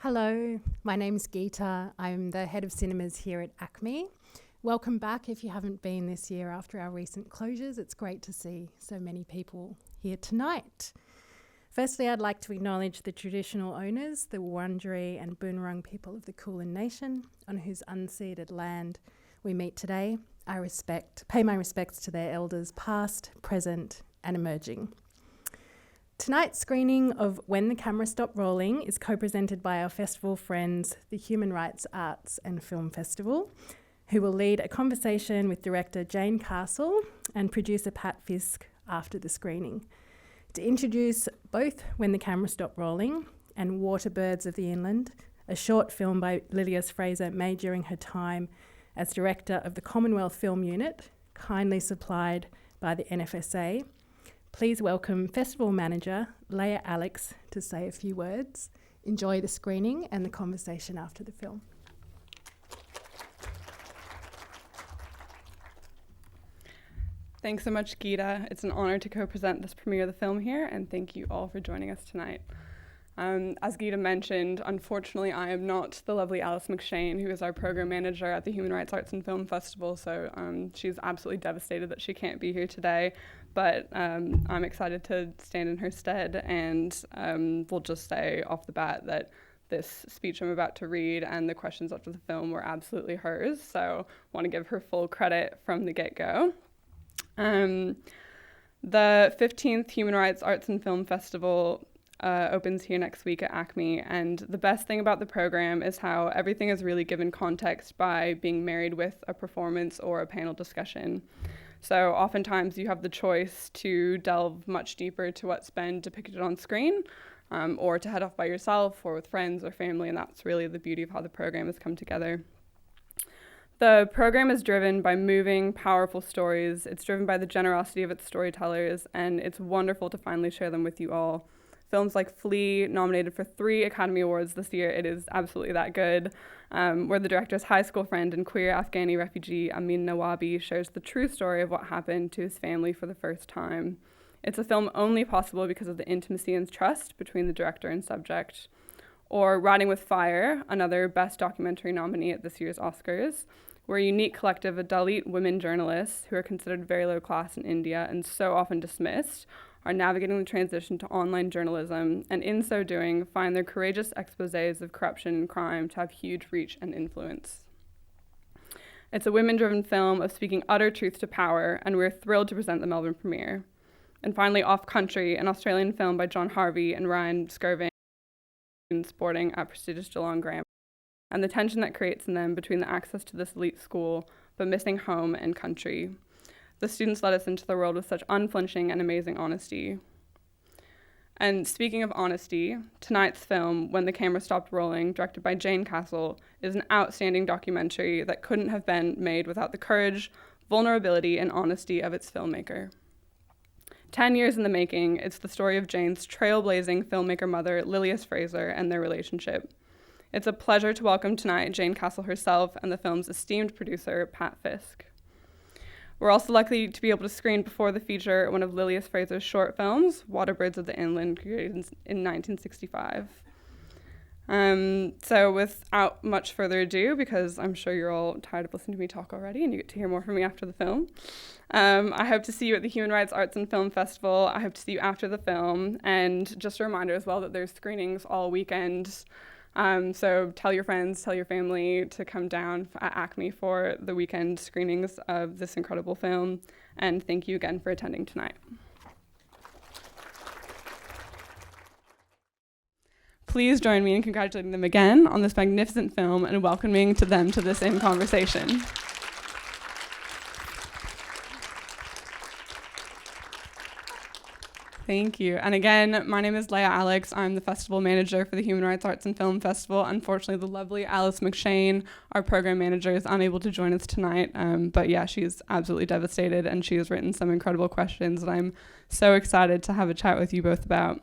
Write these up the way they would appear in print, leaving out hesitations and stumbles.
Hello, my name's Geeta. I'm the head of cinemas here at ACMI. Welcome back if you haven't been this year after our recent closures. It's great to see so many people here tonight. Firstly, I'd like to acknowledge the traditional owners, the Wurundjeri and Boonwurrung people of the Kulin Nation, on whose unceded land we meet today. I pay my respects to their elders past, present and emerging. Tonight's screening of When the Camera Stopped Rolling is co-presented by our festival friends, the Human Rights Arts and Film Festival, who will lead a conversation with director Jane Castle and producer Pat Fiske after the screening to introduce both When the Camera Stopped Rolling and Waterbirds of the Inland, a short film by Lilias Fraser made during her time as director of the Commonwealth Film Unit, kindly supplied by the NFSA. Please welcome Festival Manager Leia Alex to say a few words. Enjoy the screening and the conversation after the film. Thanks so much, Geeta. It's an honor to co-present this premiere of the film here, and thank you all for joining us tonight. As Geeta mentioned, unfortunately, I am not the lovely Alice McShane, who is our program manager at the Human Rights Arts and Film Festival, so she's absolutely devastated that she can't be here today, but I'm excited to stand in her stead, and we'll just say off the bat that this speech I'm about to read and the questions after the film were absolutely hers, so I want to give her full credit from the get-go. The 15th Human Rights Arts and Film Festival opens here next week at ACMI, and the best thing about the program is how everything is really given context by being married with a performance or a panel discussion. So oftentimes you have the choice to delve much deeper to what's been depicted on screen, or to head off by yourself or with friends or family, and that's really the beauty of how the program has come together. The program is driven by moving, powerful stories. It's driven by the generosity of its storytellers, and it's wonderful to finally share them with you all. Films like Flea, nominated for 3 Academy Awards this year, it is absolutely that good, where the director's high school friend and queer Afghani refugee Amin Nawabi shares the true story of what happened to his family for the first time. It's a film only possible because of the intimacy and trust between the director and subject. Or Riding with Fire, another Best Documentary nominee at this year's Oscars, where a unique collective of Dalit women journalists who are considered very low class in India and so often dismissed are navigating the transition to online journalism, and in so doing, find their courageous exposés of corruption and crime to have huge reach and influence. It's a women-driven film of speaking utter truth to power, and we're thrilled to present the Melbourne premiere. And finally, Off Country, an Australian film by John Harvey and Ryan Skirving, sporting at prestigious Geelong Grammar, and the tension that creates in them between the access to this elite school, but missing home and country. The students led us into the world with such unflinching and amazing honesty. And speaking of honesty, tonight's film, When the Camera Stopped Rolling, directed by Jane Castle, is an outstanding documentary that couldn't have been made without the courage, vulnerability, and honesty of its filmmaker. 10 years in the making, it's the story of Jane's trailblazing filmmaker mother, Lilias Fraser, and their relationship. It's a pleasure to welcome tonight Jane Castle herself and the film's esteemed producer, Pat Fiske. We're also lucky to be able to screen before the feature one of Lilias Fraser's short films, Waterbirds of the Inland, created in 1965. So without much further ado, because I'm sure you're all tired of listening to me talk already and you get to hear more from me after the film, I hope to see you at the Human Rights Arts and Film Festival. I hope to see you after the film, and just a reminder as well that there's screenings all weekend. So tell your friends, tell your family to come down at ACMI for the weekend screenings of this incredible film. And thank you again for attending tonight. Please join me in congratulating them again on this magnificent film and welcoming them to this In Conversation. Thank you. And again, my name is Leia Alex. I'm the festival manager for the Human Rights Arts and Film Festival. Unfortunately, the lovely Alice McShane, our program manager, is unable to join us tonight. But yeah, she's absolutely devastated, and she has written some incredible questions that I'm so excited to have a chat with you both about.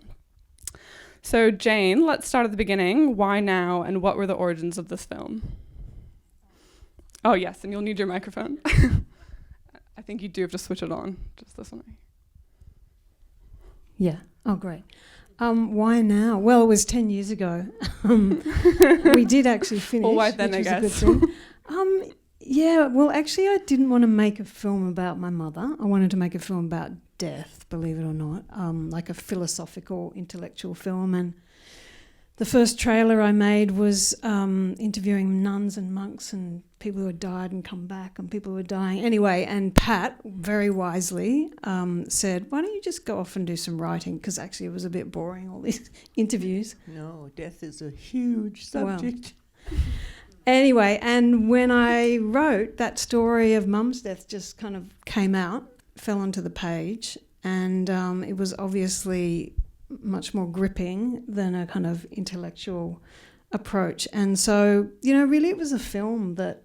So Jane, let's start at the beginning. Why now, and what were the origins of this film? Oh yes, and you'll need your microphone. I think you do have to switch it on, just this one. Yeah. Oh, great. Why now? Well, it was 10 years ago. We did actually finish. Well, why then, which I was guess. a good thing. Yeah, well, actually, I didn't want to make a film about my mother. I wanted to make a film about death, believe it or not, like a philosophical, intellectual film. And the first trailer I made was interviewing nuns and monks and people who had died and come back and people who were dying. Anyway, and Pat, very wisely, said, why don't you just go off and do some writing? Because actually it was a bit boring, all these interviews. No, death is a huge subject. Well, anyway, and when I wrote, that story of Mum's death just kind of came out, fell onto the page, and it was obviously much more gripping than a kind of intellectual approach. And so, really it was a film that,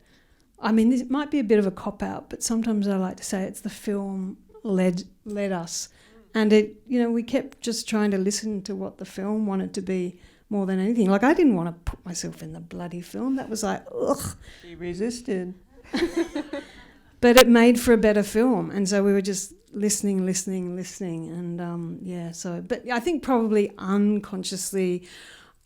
it might be a bit of a cop-out, but sometimes I like to say it's the film led us. And it, we kept just trying to listen to what the film wanted to be more than anything. Like, I didn't want to put myself in the bloody film. That was like, ugh. She resisted. But it made for a better film. And so we were just listening. And, but I think probably unconsciously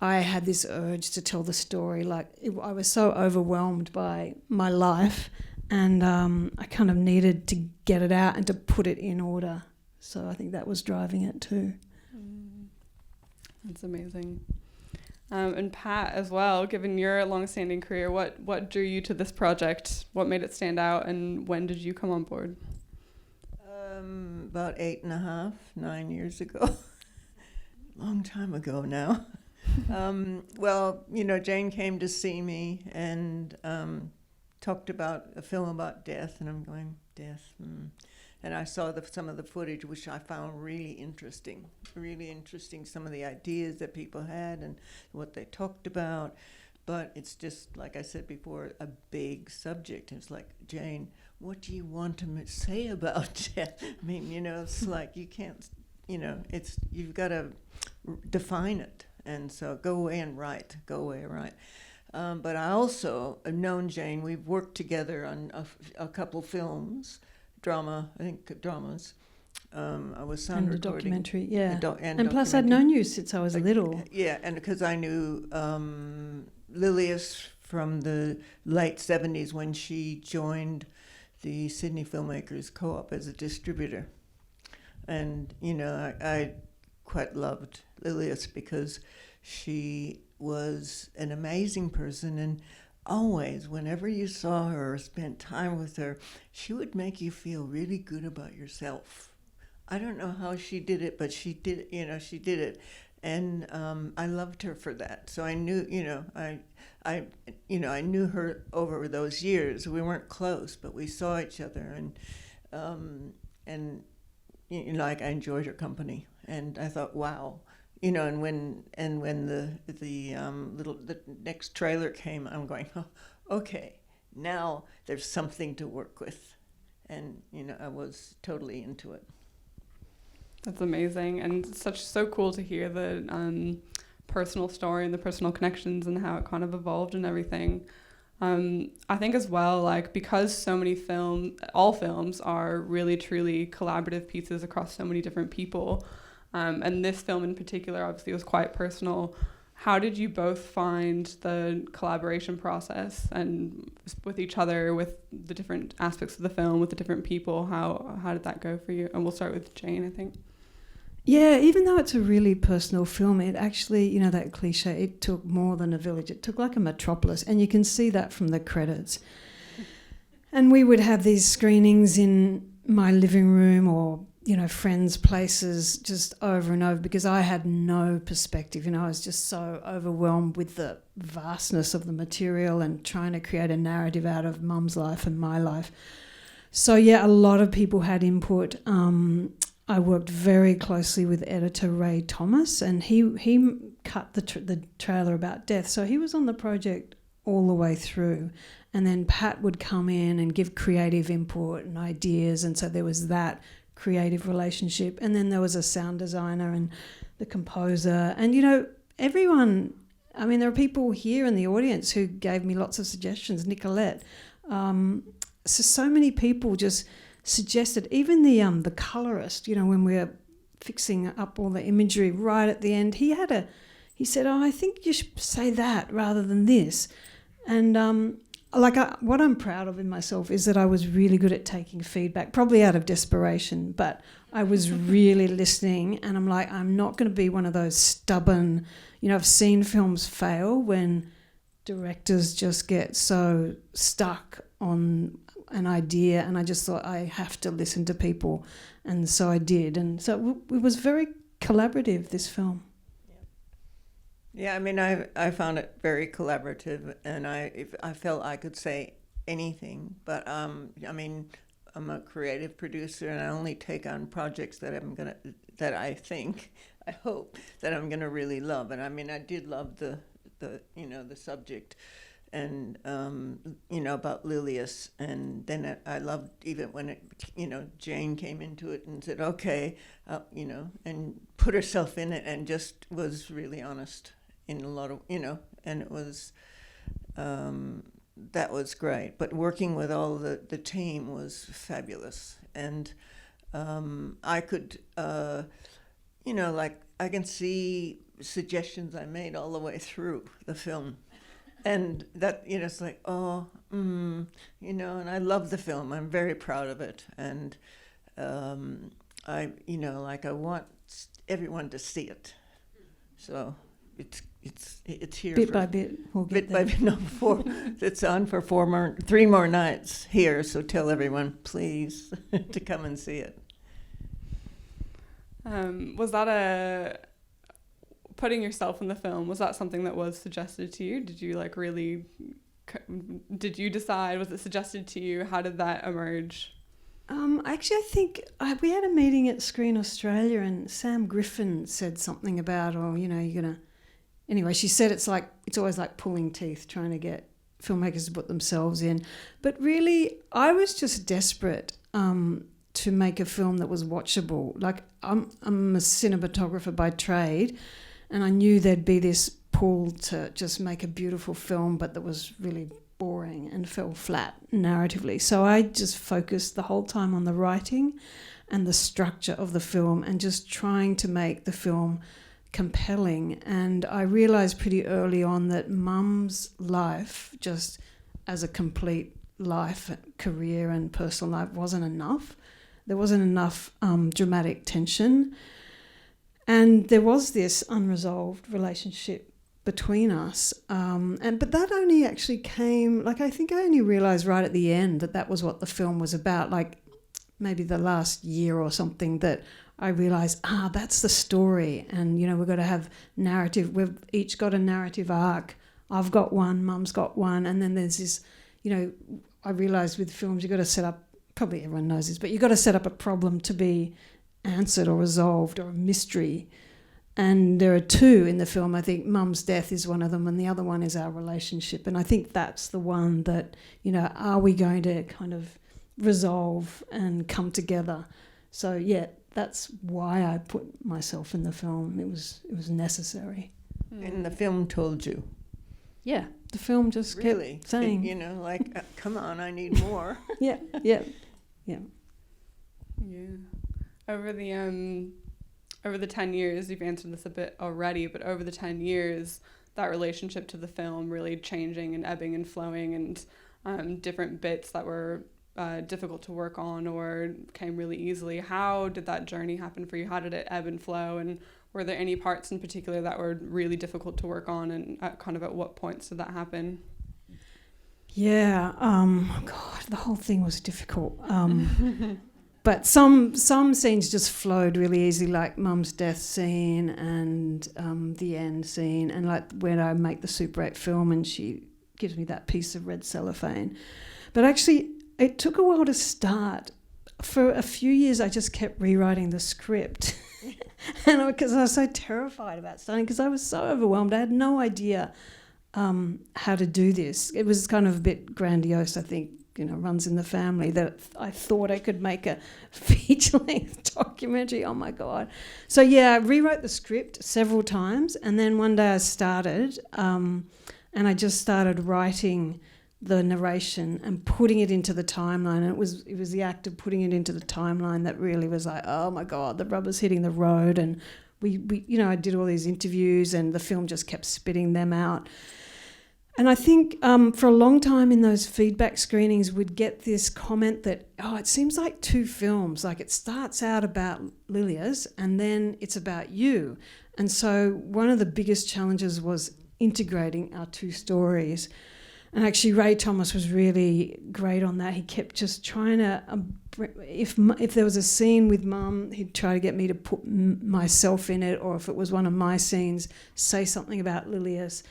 I had this urge to tell the story. I was so overwhelmed by my life, and I kind of needed to get it out and to put it in order. So I think that was driving it too. That's amazing. And Pat, as well, given your long-standing career, what drew you to this project? What made it stand out, and when did you come on board? About 8.5, 9 years ago. Long time ago now. Well, Jane came to see me and talked about a film about death, and I'm going, death? And I saw some of the footage, which I found really interesting, some of the ideas that people had and what they talked about. But it's just, like I said before, a big subject. It's like, Jane, what do you want to say about death? It's like you can't, you've got to define it. And so go away and write. But I also have known Jane. We've worked together on a couple films. Dramas. I was sound and recording. The documentary, yeah. And plus I'd known you since I was little. Yeah, and because I knew Lilius from the late 70s when she joined the Sydney Filmmakers Co-op as a distributor. And, I quite loved Lilius because she was an amazing person, and always, whenever you saw her or spent time with her, she would make you feel really good about yourself. I don't know how she did it, but she did it. And I loved her for that. So I knew, I knew her over those years. We weren't close, but we saw each other, and I enjoyed her company. And I thought, wow. And when the next trailer came, I'm going, oh, okay, now there's something to work with, and I was totally into it. That's amazing, and so cool to hear the personal story and the personal connections and how it kind of evolved and everything. I think as well, because so many all films are really truly collaborative pieces across so many different people. And this film in particular obviously was quite personal. How did you both find the collaboration process and with each other, with the different aspects of the film, with the different people? How did that go for you? And we'll start with Jane, I think. Yeah, even though it's a really personal film, it actually, that cliche, it took more than a village. It took like a metropolis, and you can see that from the credits. And we would have these screenings in my living room or friends' places just over and over, because I had no perspective. I was just so overwhelmed with the vastness of the material and trying to create a narrative out of Mum's life and my life. So, yeah, a lot of people had input. I worked very closely with editor Ray Thomas, and he cut the trailer about death. So he was on the project all the way through. And then Pat would come in and give creative input and ideas, and so there was that creative relationship. And then there was a sound designer and the composer, and everyone. There are people here in the audience who gave me lots of suggestions. Nicolette, so many people just suggested. Even the colorist, when we were fixing up all the imagery right at the end, he said, "Oh, I think you should say that rather than this." And what I'm proud of in myself is that I was really good at taking feedback, probably out of desperation, but I was really listening, and I'm like, I'm not going to be one of those stubborn, I've seen films fail when directors just get so stuck on an idea, and I just thought I have to listen to people, and so I did. And so it was very collaborative, this film. Yeah, I mean, I found it very collaborative, and I felt I could say anything. But I mean, I'm a creative producer, and I only take on projects that I hope that I'm gonna really love. And I mean, I did love the subject, and about Lilius, and then I loved even when Jane came into it and said, okay, and put herself in it, and just was really honest in a lot of, and it was, that was great. But working with all the team was fabulous. And I could, I can see suggestions I made all the way through the film. And that, it's like, and I love the film. I'm very proud of it. And I want everyone to see it. So it's here bit by bit. We'll get there. Bit by bit. It's on for 3 more nights here. So tell everyone, please, to come and see it. Was that putting yourself in the film? Was that something that was suggested to you? Did you did you decide? Was it suggested to you? How did that emerge? Actually, I think we had a meeting at Screen Australia, and Sam Griffin said something about, you're gonna. Anyway, she said it's always like pulling teeth, trying to get filmmakers to put themselves in. But really, I was just desperate to make a film that was watchable. Like, I'm a cinematographer by trade, and I knew there'd be this pull to just make a beautiful film, but that was really boring and fell flat narratively. So I just focused the whole time on the writing and the structure of the film, and just trying to make the film compelling. And I realised pretty early on that Mum's life, just as a complete life, career and personal life, wasn't enough. There wasn't enough dramatic tension. And there was this unresolved relationship between us. But that only actually came, I think I only realised right at the end that was what the film was about, maybe the last year or something, that I realised, that's the story. And, we've got to have narrative. We've each got a narrative arc. I've got one, Mum's got one. And then there's this, I realised with films you've got to set up, probably everyone knows this, but you've got to set up a problem to be answered or resolved, or a mystery. And there are 2 in the film. I think Mum's death is one of them, and the other one is our relationship. And I think that's the one that, are we going to kind of resolve and come together? So, yeah, that's why I put myself in the film. It was necessary. And the film told you? Yeah, the film just kept saying. Come on, I need more. Yeah. Over the 10 years, you've answered this a bit already, but over the 10 years, that relationship to the film really changing and ebbing and flowing, and different bits that were difficult to work on or came really easily. How did that journey happen for you? How did it ebb and flow? And were there any parts in particular that were really difficult to work on, and at what points did that happen? Yeah, God, the whole thing was difficult. But some scenes just flowed really easy, like Mum's death scene and the end scene, and when I make the Super 8 film and she gives me that piece of red cellophane. But actually, it took a while to start. For a few years, I just kept rewriting the script, and because I was so terrified about starting, because I was so overwhelmed. I had no idea how to do this. It was kind of a bit grandiose, I think. Runs in the family, that I thought I could make a feature-length documentary. Oh, my God. So, yeah, I rewrote the script several times, and then one day I started, and I just started writing the narration and putting it into the timeline. And it was the act of putting it into the timeline that really was like, oh my God, the rubber's hitting the road. And we I did all these interviews and the film just kept spitting them out. And I think for a long time in those feedback screenings, we'd get this comment that, oh, it seems like two films. Like it starts out about Lilia's and then it's about you. And so one of the biggest challenges was integrating our two stories. And actually Ray Thomas was really great on that. He kept just trying to, if there was a scene with Mum, he'd try to get me to put myself in it, or if it was one of my scenes, say something about Lilia's.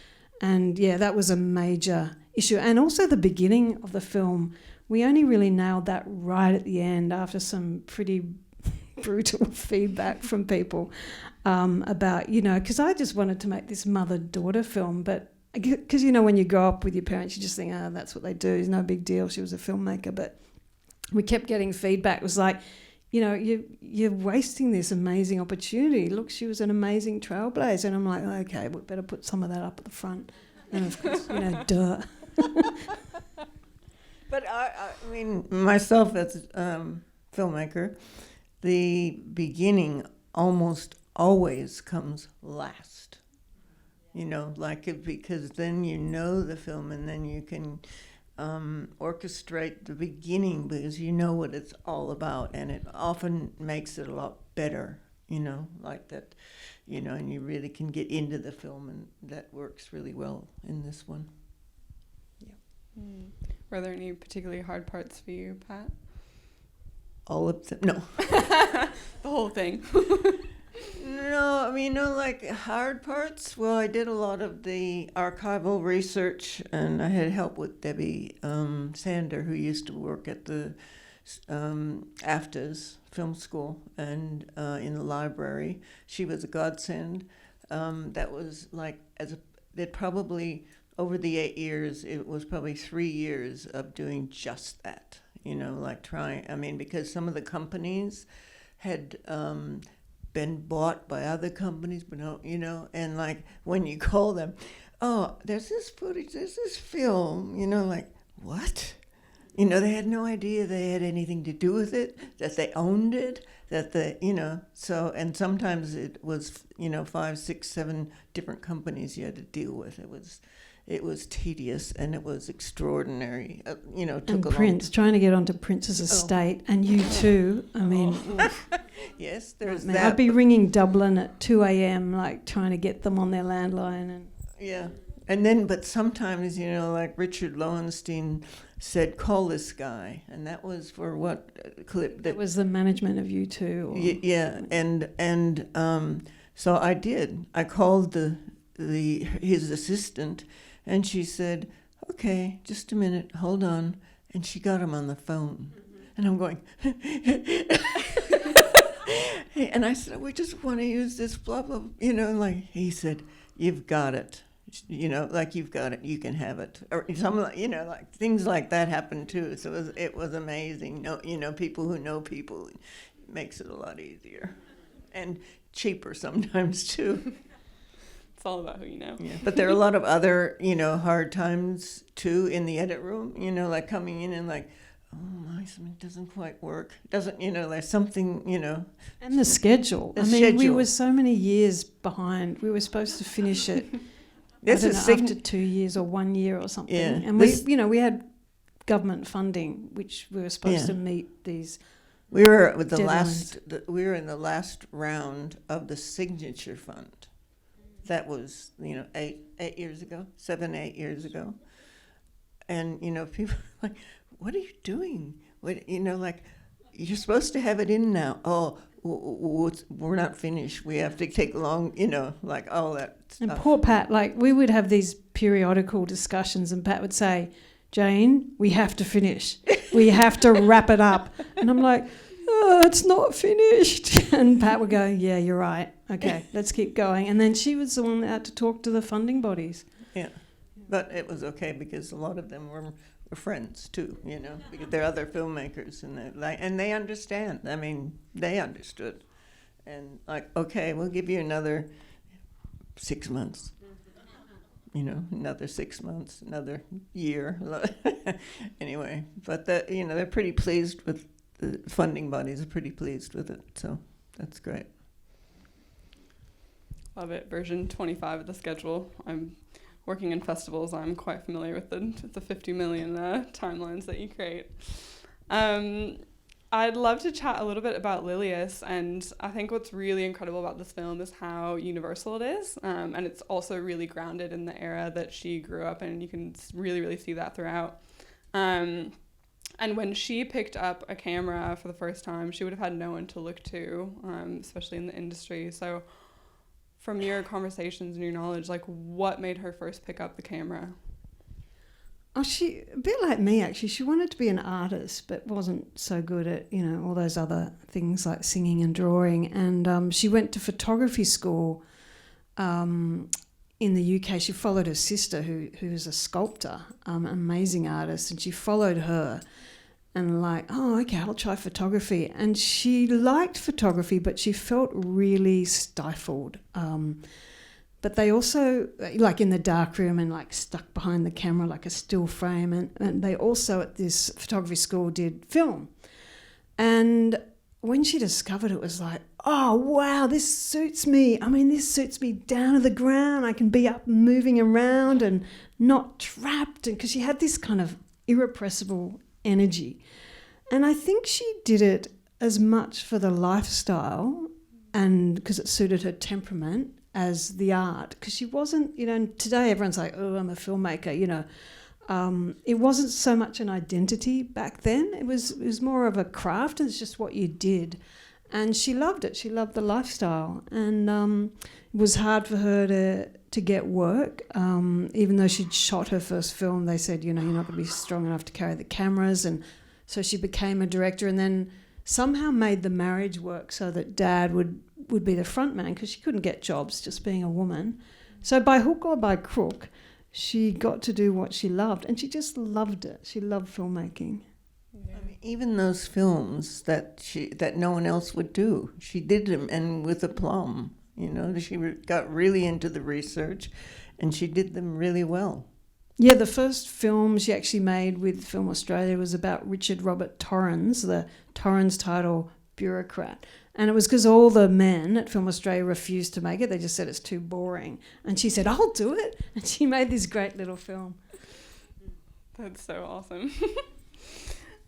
And yeah, that was a major issue. And also the beginning of the film, we only really nailed that right at the end after some pretty brutal feedback from people about, because I just wanted to make this mother-daughter film. But because, when you grow up with your parents, you just think, oh, that's what they do. It's no big deal. She was a filmmaker. But we kept getting feedback. It was like, you're wasting this amazing opportunity. Look, she was an amazing trailblazer. And I'm like, okay, we better put some of that up at the front. And of course, duh. But I mean, myself as a filmmaker, the beginning almost always comes last. Because then the film and then you can orchestrate the beginning because you know what it's all about, and it often makes it a lot better, like that, and you really can get into the film, and that works really well in this one. Yeah. Were there any particularly hard parts for you, Pat? All of them? No. The whole thing. No, I mean, like hard parts. Well, I did a lot of the archival research, and I had help with Debbie Sander, who used to work at the AFTA's film school and in the library. She was a godsend. That was like, that probably over the 8 years, it was probably 3 years of doing just that, like trying, because some of the companies had been bought by other companies, but and like when you call them, oh, there's this footage, there's this film, like, what? They had no idea they had anything to do with it, that they owned it, that so, and sometimes it was, 5, 6, 7 different companies you had to deal with. It was tedious and it was extraordinary. Took and Prince, trying to get onto Prince's estate, and you too. I mean, yes, there's that. that. I'd be ringing Dublin at 2 a.m. like trying to get them on their landline. And yeah, and then but sometimes like Richard Lowenstein said, call this guy, and that was for what clip? That was the management of U2. Yeah, and so I did. I called his assistant. And she said, okay, just a minute, hold on. And she got him on the phone. And I'm going, and I said, we just want to use this blah, blah, like he said, you've got it. Like you've got it, you can have it. Or something like, like things like that happen too. So it was amazing. People who know people, it makes it a lot easier. And cheaper sometimes too. It's all about who you know. Yeah, but there are a lot of other, hard times too in the edit room. Like coming in and like, oh my, something doesn't quite work. Doesn't like something, And the schedule. We were so many years behind. We were supposed to finish it. After 2 years or 1 year or something. Yeah. And we had government funding, which we were supposed to meet these. We were with deadlines. we were in the last round of the signature fund. That was, 8 years ago, 7, 8 years ago. And, people are like, what are you doing? What, like, you're supposed to have it in now. Oh, we're not finished. We have to take long, like all that stuff. And poor Pat, like, we would have these periodical discussions and Pat would say, Jane, we have to finish. We have to wrap it up. And I'm like, oh, it's not finished. And Pat would go, yeah, you're right. Okay, let's keep going. And then she was the one that had to talk to the funding bodies. Yeah, but it was okay because a lot of them were friends too, because they're other filmmakers and they understand. I mean, they understood. And like, okay, we'll give you another 6 months. another 6 months, another year. Anyway, but they're pretty pleased with the funding bodies are pretty pleased with it, so that's great. Love it. Version 25 of the schedule. I'm working in festivals. I'm quite familiar with the 50 million timelines that you create. I'd love to chat a little bit about Lilius, and I think what's really incredible about this film is how universal it is, and it's also really grounded in the era that she grew up in. You can really, really see that throughout. And when she picked up a camera for the first time, she would have had no one to look to, especially in the industry. So from your conversations and your knowledge, like, what made her first pick up the camera? Oh, she, a bit like me actually, she wanted to be an artist but wasn't so good at, all those other things like singing and drawing. And she went to photography school in the UK. She followed her sister who's a sculptor, amazing artist, and she followed her and okay, I'll try photography. And she liked photography, but she felt really stifled. But they also, in the dark room and stuck behind the camera like a still frame. And they also at this photography school did film. And when she discovered it, was like, oh, wow, this suits me. I mean, this suits me down to the ground. I can be up moving around and not trapped. And because she had this kind of irrepressible energy. And I think she did it as much for the lifestyle and because it suited her temperament as the art, because she wasn't, today everyone's like, oh, I'm a filmmaker, it wasn't so much an identity back then. It was more of a craft, and it's just what you did. And she loved it. She loved the lifestyle, and it was hard for her to get work. Even though she'd shot her first film, they said, you're not going to be strong enough to carry the cameras, and so she became a director, and then somehow made the marriage work so that Dad would be the front man, because she couldn't get jobs just being a woman. So by hook or by crook, she got to do what she loved, and she just loved it. She loved filmmaking. Yeah. I mean, even those films that no one else would do, she did them, and with aplomb. She got really into the research, and she did them really well. Yeah, the first film she actually made with Film Australia was about Richard Robert Torrens, the Torrens title bureaucrat. And it was because all the men at Film Australia refused to make it. They just said it's too boring. And she said, I'll do it. And she made this great little film. That's so awesome.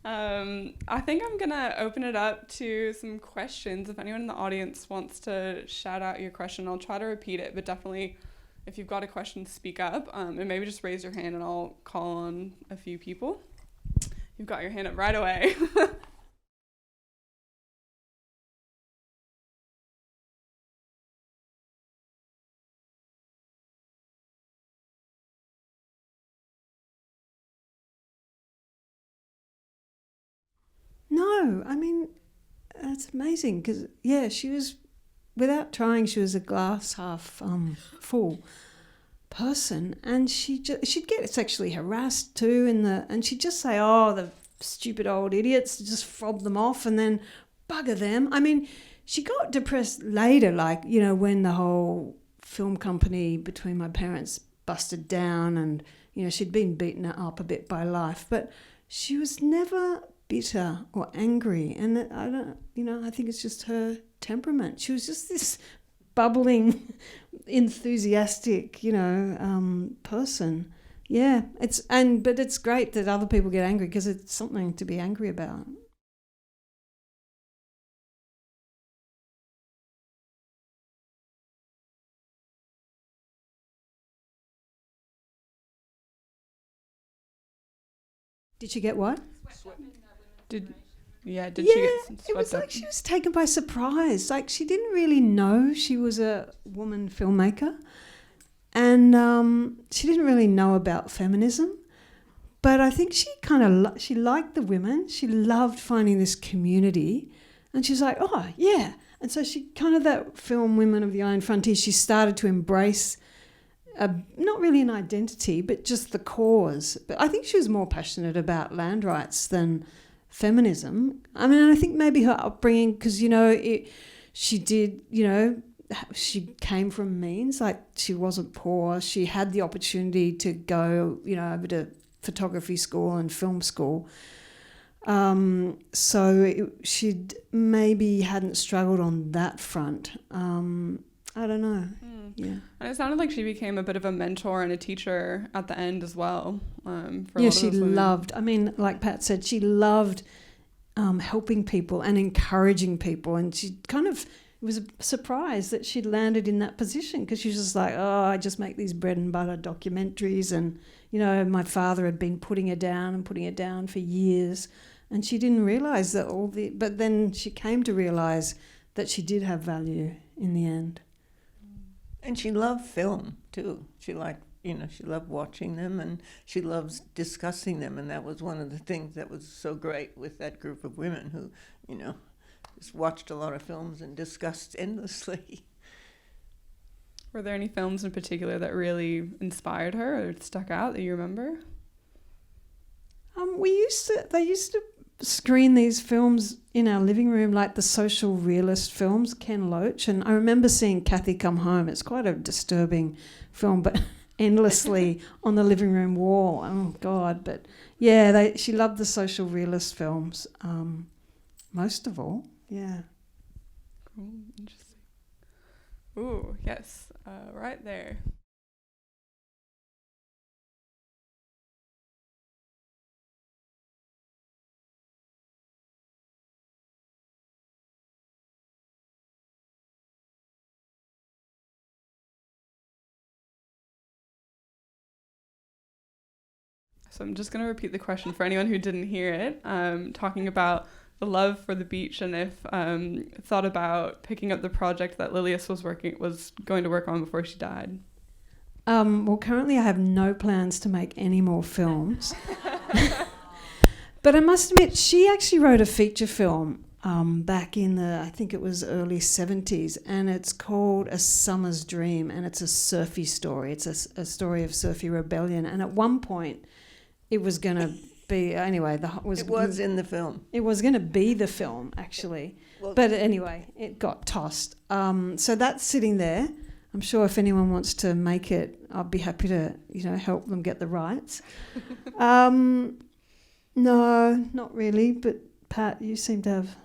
I think I'm going to open it up to some questions. If anyone in the audience wants to shout out your question, I'll try to repeat it, but definitely if you've got a question, speak up, and maybe just raise your hand and I'll call on a few people. You've got your hand up right away. No, I mean, it's amazing because, she was, without trying, she was a glass half full person, and she'd get sexually harassed too, and she'd just say, oh, the stupid old idiots, just fob them off and then bugger them. I mean, she got depressed later, when the whole film company between my parents busted down, and, she'd been beaten up a bit by life, but she was never bitter or angry, and I think it's just her temperament. She was just this bubbling, enthusiastic, person. Yeah, but it's great that other people get angry because it's something to be angry about. Did she get what? Did she get swept it was up? like she was taken by surprise. Like, she didn't really know she was a woman filmmaker, and she didn't really know about feminism. But I think she kind of she liked the women. She loved finding this community, and she's like, oh yeah. And so she kind of, that film Women of the Iron Frontier, she started to embrace not really an identity, but just the cause. But I think she was more passionate about land rights than feminism. I mean, I think maybe her upbringing, because, she did, she came from means, like she wasn't poor. She had the opportunity to go, over to photography school and film school. She'd maybe hadn't struggled on that front. I don't know. Yeah. And it sounded like she became a bit of a mentor and a teacher at the end as well. She loved, like Pat said, she loved helping people and encouraging people. And she it was a surprise that she'd landed in that position, because she was just like, I just make these bread and butter documentaries. And, my father had been putting her down for years. And she didn't realise that but then she came to realise that she did have value in the end. And she loved film too. She loved watching them, and she loves discussing them. And that was one of the things that was so great with that group of women who, just watched a lot of films and discussed endlessly. Were there any films in particular that really inspired her or stuck out that you remember? They used to screen these films in our living room, like the social realist films, Ken Loach, and I remember seeing Kathy Come Home. It's quite a disturbing film, but endlessly on the living room wall. Oh God! But yeah, she loved the social realist films most of all. Yeah. Cool. Interesting. Ooh, yes, right there. So I'm just going to repeat the question for anyone who didn't hear it, talking about the love for the beach, and if thought about picking up the project that Lilias was going to work on before she died. Well, currently I have no plans to make any more films. But I must admit, she actually wrote a feature film back in I think it was early 70s, and it's called A Summer's Dream, and it's a surfy story. It's a story of surfy rebellion, and at one point it was going to be, anyway, it was in the film. It was going to be the film, actually. Well, but anyway, it got tossed. So that's sitting there. I'm sure if anyone wants to make it, I'll be happy to, help them get the rights. No, not really. But Pat, you seem to have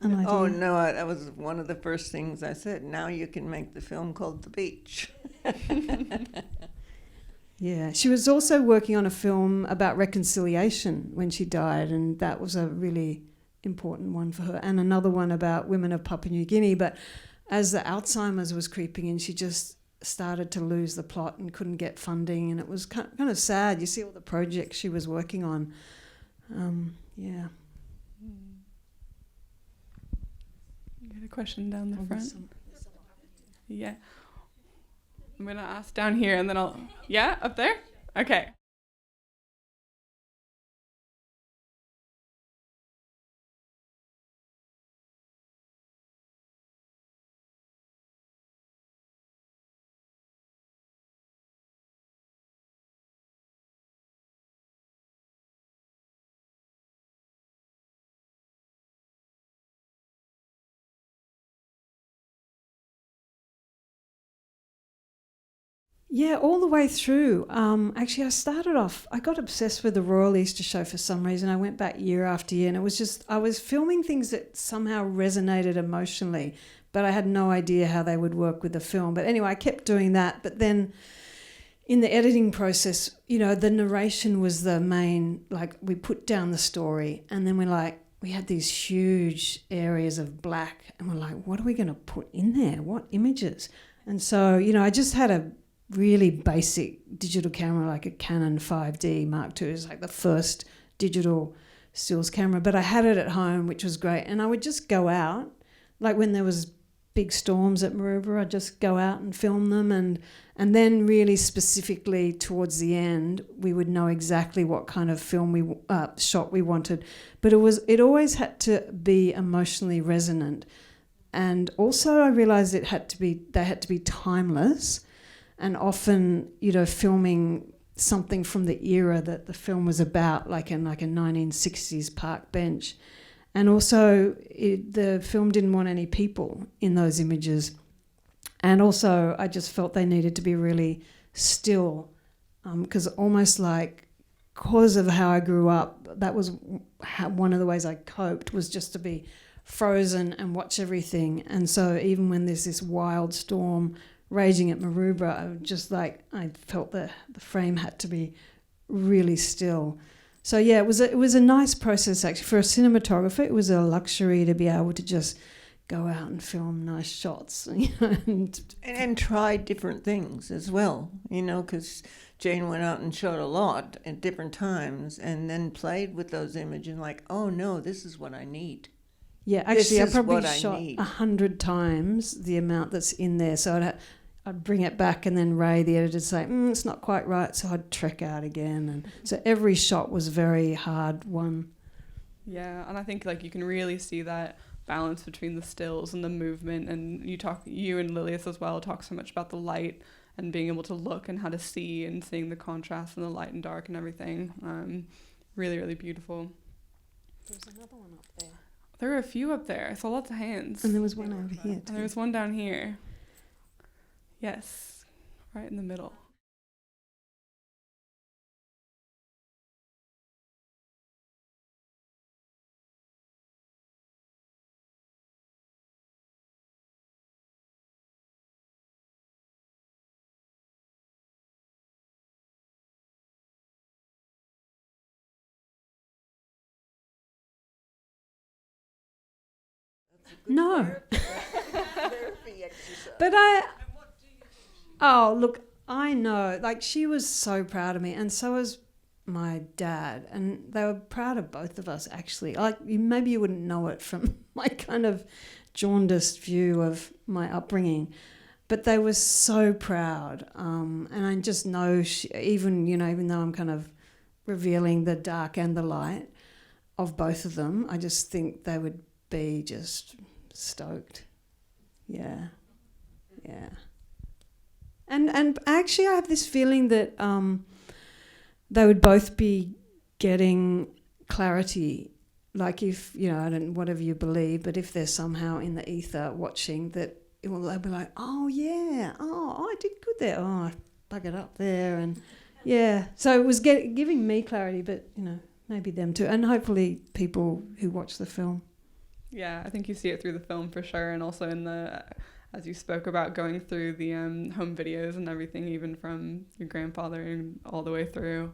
an idea. Oh, no, that was one of the first things I said. Now you can make the film called The Beach. Yeah, she was also working on a film about reconciliation when she died, and that was a really important one for her, and another one about women of Papua New Guinea. But as the Alzheimer's was creeping in, she just started to lose the plot and couldn't get funding, and it was kind of sad. You see all the projects she was working on. Yeah. You got a question down the front? Yeah. I'm going to ask down here and then I'll... Yeah, up there? Okay. Yeah, all the way through. Actually, I got obsessed with the Royal Easter Show for some reason. I went back year after year, and it was just, I was filming things that somehow resonated emotionally, but I had no idea how they would work with the film. But anyway, I kept doing that. But then in the editing process, the narration was the main, like, we put down the story, and then we had these huge areas of black, and we're like, what are we going to put in there? What images? And so, I just had a really basic digital camera, like a Canon 5D Mark II. It was like the first digital stills camera, but I had it at home, which was great. And I would just go out, like when there was big storms at Maroubra, I'd just go out and film them, and then really specifically towards the end, we would know exactly what kind of film shot we wanted. But it always had to be emotionally resonant, and also I realised they had to be timeless. And often, filming something from the era that the film was about, like a 1960s park bench. And also, the film didn't want any people in those images. And also I just felt they needed to be really still, because almost like, because of how I grew up, that was one of the ways I coped, was just to be frozen and watch everything. And so even when there's this wild storm raging at Maroubra, I felt the frame had to be really still. So yeah, it was a nice process actually. For a cinematographer, it was a luxury to be able to just go out and film nice shots, and try different things as well, because Jane went out and shot a lot at different times and then played with those images like, oh no, this is what I need. Yeah, actually I probably I shot need. 100 times the amount that's in there. So I'd bring it back, and then Ray, the editor, would say, it's not quite right, so I'd trek out again. And so every shot was a very hard one. Yeah, and I think like you can really see that balance between the stills and the movement, and you and Lilius as well talk so much about the light and being able to look and how to see and seeing the contrast and the light and dark and everything. Really, really beautiful. There's another one up there. There were a few up there. I saw lots of hands. And there was one over here too. And there was one down here. Yes, right in the middle. No. Therapy exercise. But look, I know, like, she was so proud of me, and so was my dad, and they were proud of both of us, actually. Like, maybe you wouldn't know it from my kind of jaundiced view of my upbringing, but they were so proud. And I just know, even though I'm kind of revealing the dark and the light of both of them, I just think they would be just stoked. Yeah. And actually I have this feeling that they would both be getting clarity, like if, I don't, whatever you believe, but if they're somehow in the ether watching that, they'll be like, oh yeah, I did good there, I buggered up there, and yeah. So it was giving me clarity, but maybe them too, and hopefully people who watch the film. Yeah, I think you see it through the film for sure, and also in the, as you spoke about, going through the home videos and everything, even from your grandfather and all the way through.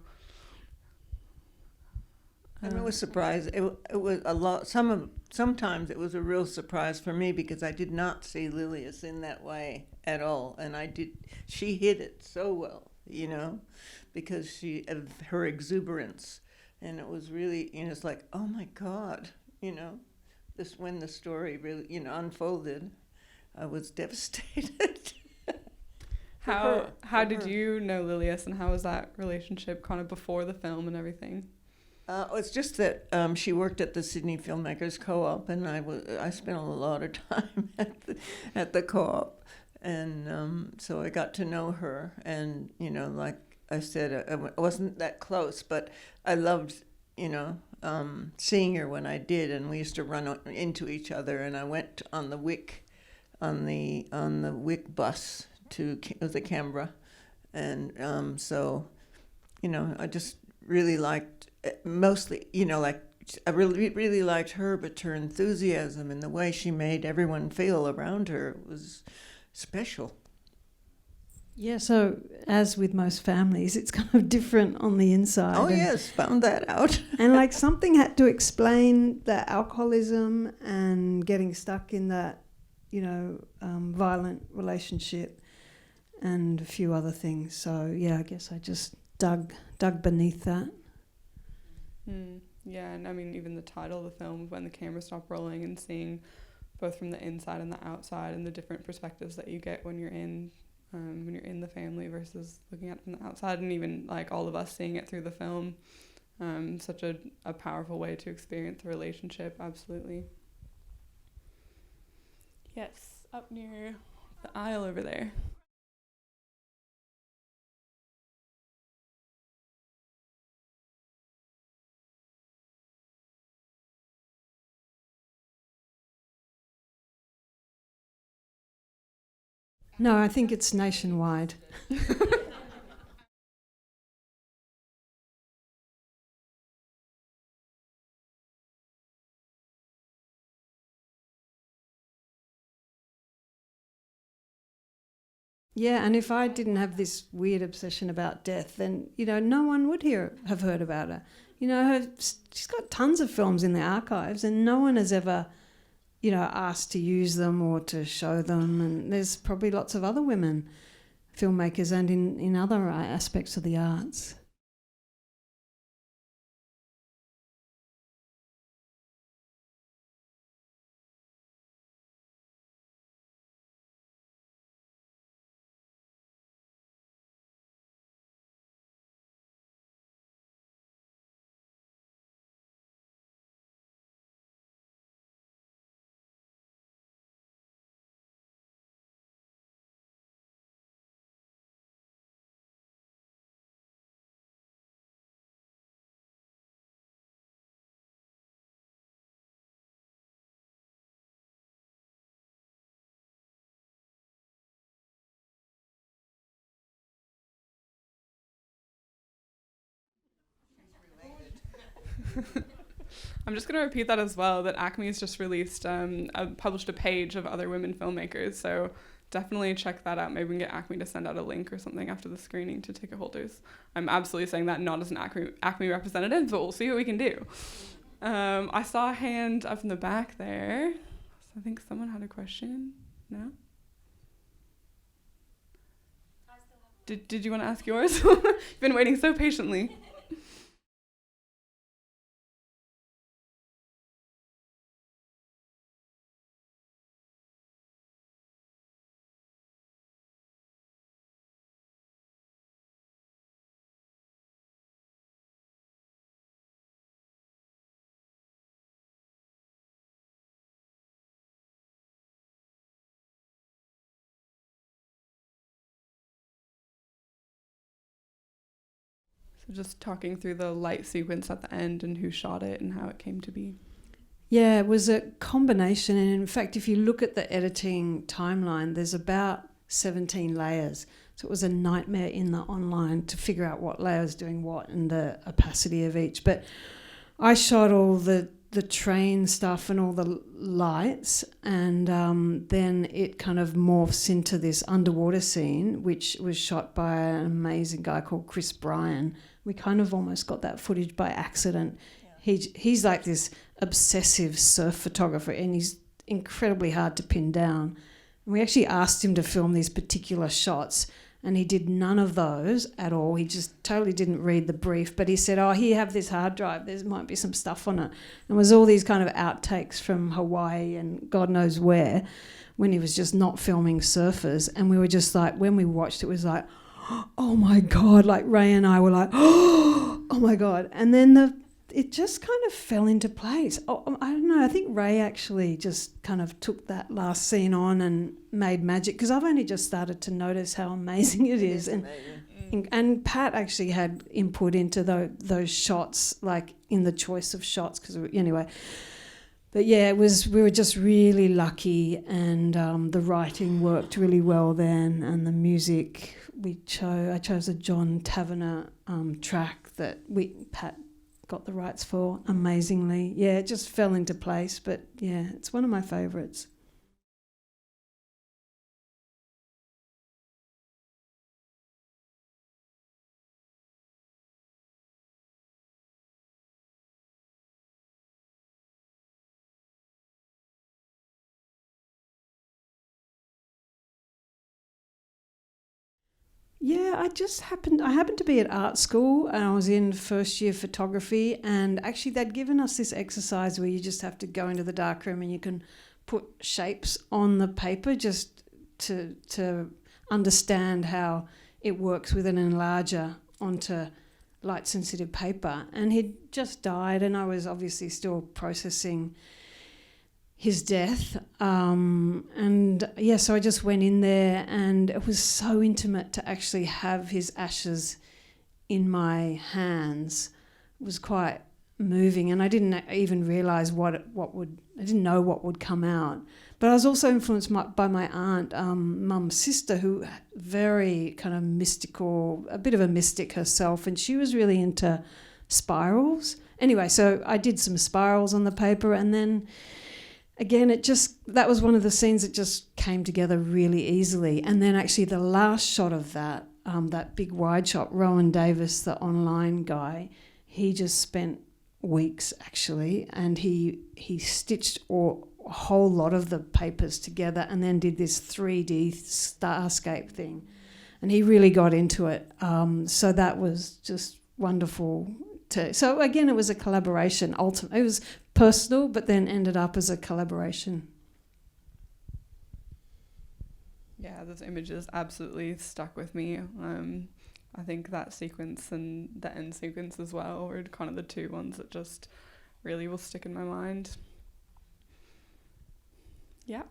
I was surprised. It was a lot. Sometimes it was a real surprise for me because I did not see Lilius in that way at all, and she hid it so well, because of her exuberance, and it was really, it's like, oh my God, when the story really, unfolded, I was devastated. How did you know Lilius, and how was that relationship kind of before the film and everything? It's just that she worked at the Sydney Filmmakers Co-op, and I spent a lot of time at the co-op, and so I got to know her, and like I said, I wasn't that close, but I loved seeing her when I did, and we used to run into each other, and I went on the Wick bus to the Canberra, and so I just really liked, mostly I really liked her, but her enthusiasm and the way she made everyone feel around her was special. Yeah, so as with most families, it's kind of different on the inside. Oh, yes, found that out. And like something had to explain the alcoholism and getting stuck in that, violent relationship and a few other things. So, yeah, I guess I just dug beneath that. Yeah, and I mean, even the title of the film, when the camera stopped rolling, and seeing both from the inside and the outside and the different perspectives that you get when you're in the family versus looking at it from the outside, and even like all of us seeing it through the film, such a powerful way to experience the relationship. Absolutely. Yes, up near the aisle over there. No, I think it's nationwide. Yeah, and if I didn't have this weird obsession about death, then, no one would have heard about her. She's got tons of films in the archives and no one has ever, asked to use them or to show them. And there's probably lots of other women filmmakers and in other aspects of the arts. I'm just going to repeat that as well, that ACMI has just released, published a page of other women filmmakers, so definitely check that out. Maybe we can get ACMI to send out a link or something after the screening to ticket holders. I'm absolutely saying that not as an ACMI representative, but we'll see what we can do. I saw a hand up in the back there. So I think someone had a question. No? Did you want to ask yours? You've been waiting so patiently. Just talking through the light sequence at the end and who shot it and how it came to be. Yeah, it was a combination. And in fact, if you look at the editing timeline, there's about 17 layers. So it was a nightmare in the online to figure out what layer's doing what and the opacity of each. But I shot all the train stuff and all the lights, and then it kind of morphs into this underwater scene, which was shot by an amazing guy called Chris Bryan. We kind of almost got that footage by accident. Yeah. He's like this obsessive surf photographer, and he's incredibly hard to pin down. And we actually asked him to film these particular shots, and he did none of those at all. He just totally didn't read the brief, but he said, here, have this hard drive. There might be some stuff on it. And it was all these kind of outtakes from Hawaii and God knows where, when he was just not filming surfers. And we were just like, when we watched it was like, oh my God, like Ray and I were like, oh my God. And then it just kind of fell into place. I don't know, I think Ray actually just kind of took that last scene on and made magic, because I've only just started to notice how amazing it is. And Pat actually had input into those shots, like in the choice of shots, because anyway. But yeah, we were just really lucky, and the writing worked really well then, and the music I chose a John Taverner track that Pat got the rights for amazingly. Yeah, it just fell into place, but yeah, it's one of my favourites. Yeah, I happened to be at art school, and I was in first year photography, and actually they'd given us this exercise where you just have to go into the darkroom and you can put shapes on the paper just to understand how it works with an enlarger onto light sensitive paper. And he'd just died, and I was obviously still processing his death, and yeah, so I just went in there, and it was so intimate to actually have his ashes in my hands. It was quite moving, and I didn't even realise I didn't know what would come out. But I was also influenced by my aunt, mum's sister, who very kind of mystical, a bit of a mystic herself, and she was really into spirals. Anyway, so I did some spirals on the paper, and then again, that was one of the scenes that just came together really easily. And then actually the last shot of that big wide shot, Rowan Davis, the online guy, he just spent weeks actually, and he stitched a whole lot of the papers together and then did this 3D starscape thing. And he really got into it. So that was just wonderful. So again, it was a collaboration. It was personal, but then ended up as a collaboration. Yeah, those images absolutely stuck with me. I think that sequence and the end sequence as well were kind of the two ones that just really will stick in my mind. Yeah.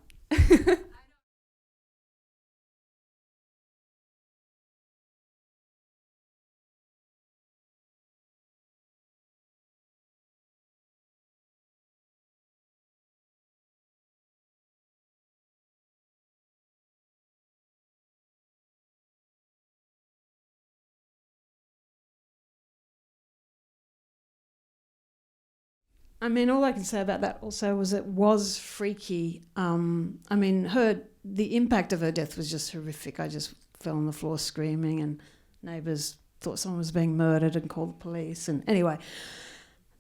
I mean, all I can say about that also was it was freaky. I mean, the impact of her death was just horrific. I just fell on the floor screaming, and neighbours thought someone was being murdered and called the police. And anyway,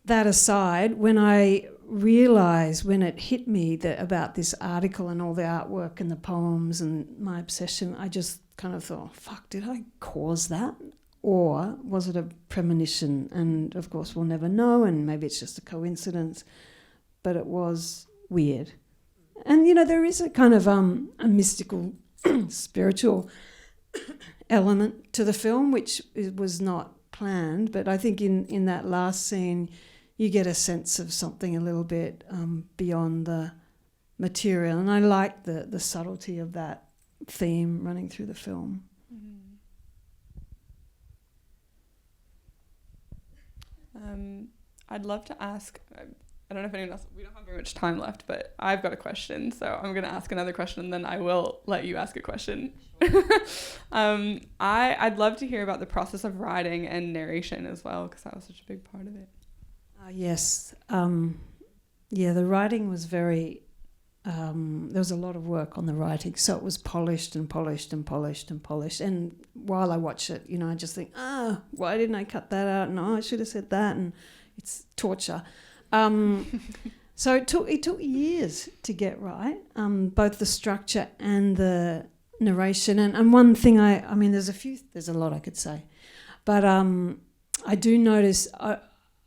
that aside, when I realised, when it hit me about this article and all the artwork and the poems and my obsession, I just kind of thought, fuck, did I cause that? Or was it a premonition? And of course we'll never know, and maybe it's just a coincidence, but it was weird. And there is a kind of a mystical spiritual element to the film, which was not planned, but I think in that last scene you get a sense of something a little bit beyond the material, and I like the subtlety of that theme running through the film. I'd love to ask, I don't know if anyone else, we don't have very much time left, but I've got a question, so I'm going to ask another question and then I will let you ask a question. I'd love to hear about the process of writing and narration as well, because that was such a big part of it. Yes. The writing was very, there was a lot of work on the writing, so it was polished and polished and polished and polished. And while I watch it, I just think, why didn't I cut that out? And I should have said that. And it's torture. So it took years to get right, both the structure and the narration. And one thing I mean, there's a lot I could say, but I do notice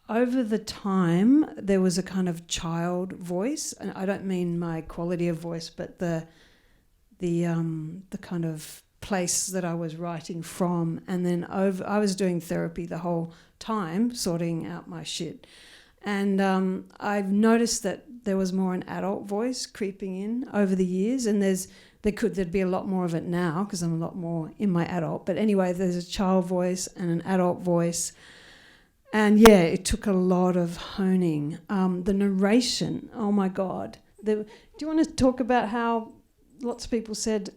over the time there was a kind of child voice, and I don't mean my quality of voice, but the kind of place that I was writing from. And then I was doing therapy the whole time, sorting out my shit. And I've noticed that there was more an adult voice creeping in over the years, and there'd be a lot more of it now because I'm a lot more in my adult. But anyway, there's a child voice and an adult voice. And yeah, it took a lot of honing. The narration, oh my God. Do you want to talk about how lots of people said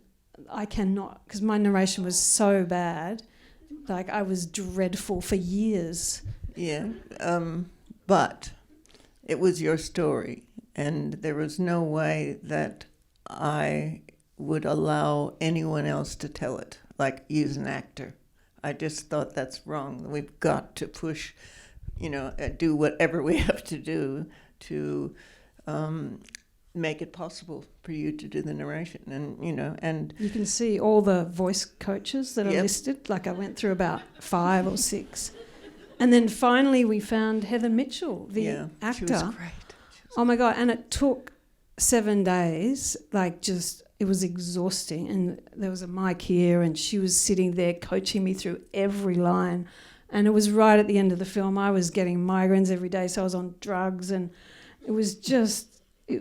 I cannot, because my narration was so bad, like I was dreadful for years. Yeah, but it was your story, and there was no way that I would allow anyone else to tell it, like use an actor. I just thought that's wrong. We've got to push, do whatever we have to do to make it possible for you to do the narration. And you can see all the voice coaches that are Yep. listed. Like I went through about 5 or 6. And then finally we found Heather Mitchell, the actor. She was great. Oh my God, and it took 7 days, it was exhausting. And there was a mic here and she was sitting there coaching me through every line. And it was right at the end of the film. I was getting migraines every day, so I was on drugs, and it was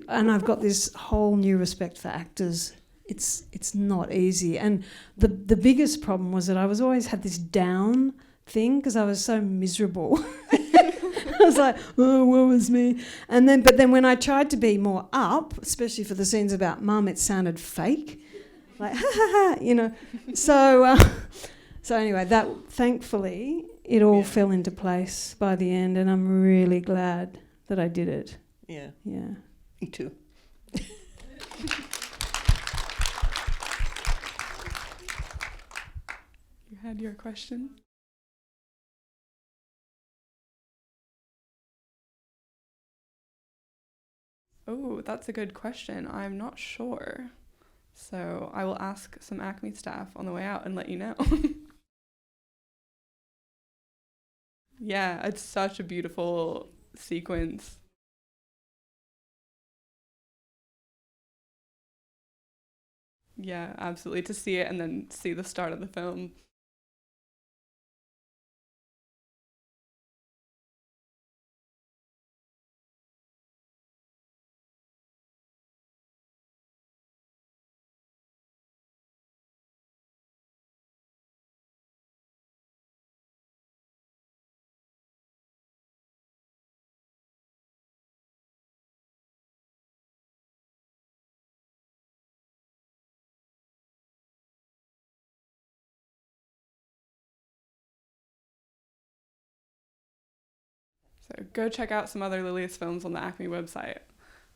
and I've got this whole new respect for actors. It's not easy. And the biggest problem was that I was always had this down thing because I was so miserable. was like, oh, woe is me. But then when I tried to be more up, especially for the scenes about mum, it sounded fake. Like, ha ha ha, So anyway, that thankfully it all fell into place by the end, and I'm really glad that I did it. Yeah. Yeah. Me too. You had your question? Oh, that's a good question. I'm not sure. So I will ask some ACMI staff on the way out and let you know. Yeah, it's such a beautiful sequence. Yeah, absolutely. To see it and then see the start of the film. So go check out some other Lilius films on the ACMI website.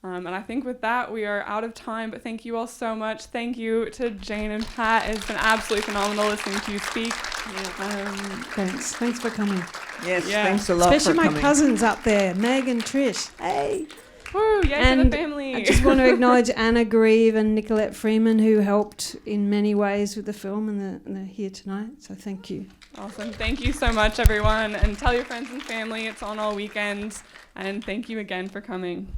And I think with that, we are out of time, but thank you all so much. Thank you to Jane and Pat. It's been absolutely phenomenal listening to you speak. Thanks for coming. Yes, thanks a lot Especially for my coming. cousins up there, Meg and Trish. Hey. Woo, yay to the family. I just want to acknowledge Anna Grieve and Nicolette Freeman, who helped in many ways with the film, and they're here tonight, so thank you. Awesome. Thank you so much, everyone. And tell your friends and family it's on all weekends. And thank you again for coming.